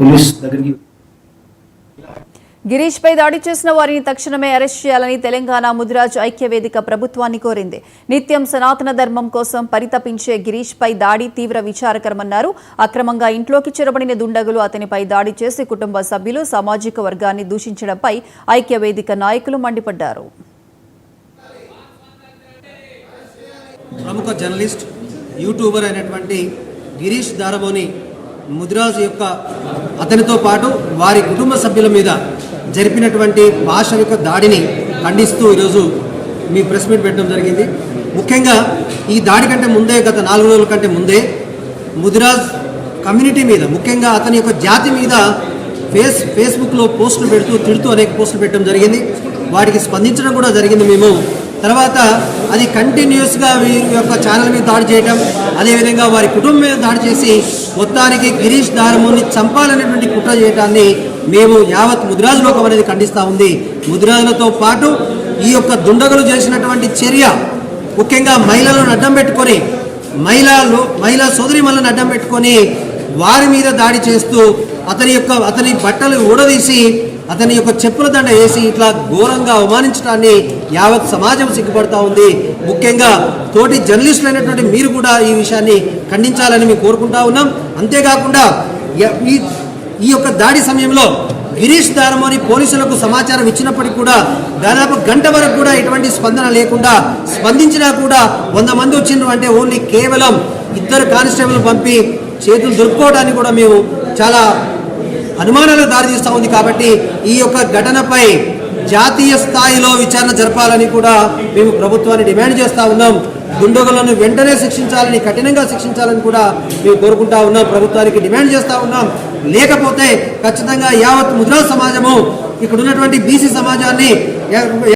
Police దగ్గరికి గిరీష్ పై దాడి చేసిన వారిని తక్షణమే అరెస్ట్ చేయాలని తెలంగాణ ముదిరాజ్ ఐక్యవేదిక ప్రభుత్వాన్ని కోరింది. నిత్యం సనాతన ధర్మం కోసం పరితపించే గిరీష్ పై దాడి తీవ్ర విచారకరమన్నారు. అక్రమంగా ఇంట్లోకి చొరబడిన దుండగులు అతనిపై దాడి చేసి కుటుంబ సభ్యులు, సామాజిక వర్గాన్ని దూషించడంపై ఐక్యవేదిక నాయకులు మండిపడ్డారు. ప్రముఖ జర్నలిస్ట్, యూట్యూబర్ అయినటువంటి గిరీష్ దారమోని ముదిరాజ్ యొక్క అతనితో పాటు వారి కుటుంబ సభ్యుల మీద జరిపినటువంటి పాశవిక దాడిని ఖండిస్తూ ఈరోజు మీ ప్రెస్ మీట్ పెట్టడం జరిగింది. ముఖ్యంగా ఈ దాడి కంటే ముందే, గత 4 రోజుల కంటే ముందే ముదిరాజ్ కమ్యూనిటీ మీద, ముఖ్యంగా అతని యొక్క జాతి మీద ఫేస్బుక్లో పోస్టులు తిడుతూ అనేక పోస్టులు పెట్టడం జరిగింది. వాటికి స్పందించడం కూడా జరిగింది మేము. తర్వాత అది కంటిన్యూస్గా వీరి యొక్క ఛానల్ మీద దాడి చేయడం, అదేవిధంగా వారి కుటుంబం మీద దాడి చేసి మొత్తానికి గిరీష్ దారమోని చంపాలనేటువంటి కుట్ర చేయడాన్ని మేము యావత్ ముదిరాజ్ లోకం అనేది ఖండిస్తూ ఉంది. ముదిరాజులతో పాటు ఈ యొక్క దుండగులు చేసినటువంటి చర్య, ముఖ్యంగా మహిళలను అడ్డం పెట్టుకొని, మహిళా సోదరిమణులను అడ్డం పెట్టుకొని వారి మీద దాడి చేస్తూ అతని బట్టలు ఊడదీసి అతని యొక్క చెప్పుల దండ వేసి ఇట్లా ఘోరంగా అవమానించడాన్ని యావత్ సమాజం సిగ్గుపడతా ఉంది. ముఖ్యంగా తోటి జర్నలిస్టులు అయినటువంటి మీరు కూడా ఈ విషయాన్ని ఖండించాలని మేము కోరుకుంటా ఉన్నాం. అంతేకాకుండా ఈ యొక్క దాడి సమయంలో గిరీష్ దారమోని పోలీసులకు సమాచారం ఇచ్చినప్పటికీ కూడా దాదాపు గంట వరకు కూడా ఎటువంటి స్పందన లేకుండా, స్పందించినా కూడా 100 మంది వచ్చిండ్రు అంటే ఓన్లీ కేవలం 2 కానిస్టేబుల్ పంపి చేతులు దొరుకుకోవడానికి కూడా మేము చాలా అనుమానాలకు దారితీస్తూ ఉంది. కాబట్టి ఈ యొక్క ఘటనపై జాతీయ స్థాయిలో విచారణ జరపాలని కూడా మేము ప్రభుత్వాన్ని డిమాండ్ చేస్తూ ఉన్నాం. దుండగులను వెంటనే శిక్షించాలని, కఠినంగా శిక్షించాలని కూడా మేము కోరుకుంటా ఉన్నాం, ప్రభుత్వానికి డిమాండ్ చేస్తూ ఉన్నాం. లేకపోతే ఖచ్చితంగా యావత్ ముద్రా సమాజము, ఇక్కడ ఉన్నటువంటి బీసీ సమాజాన్ని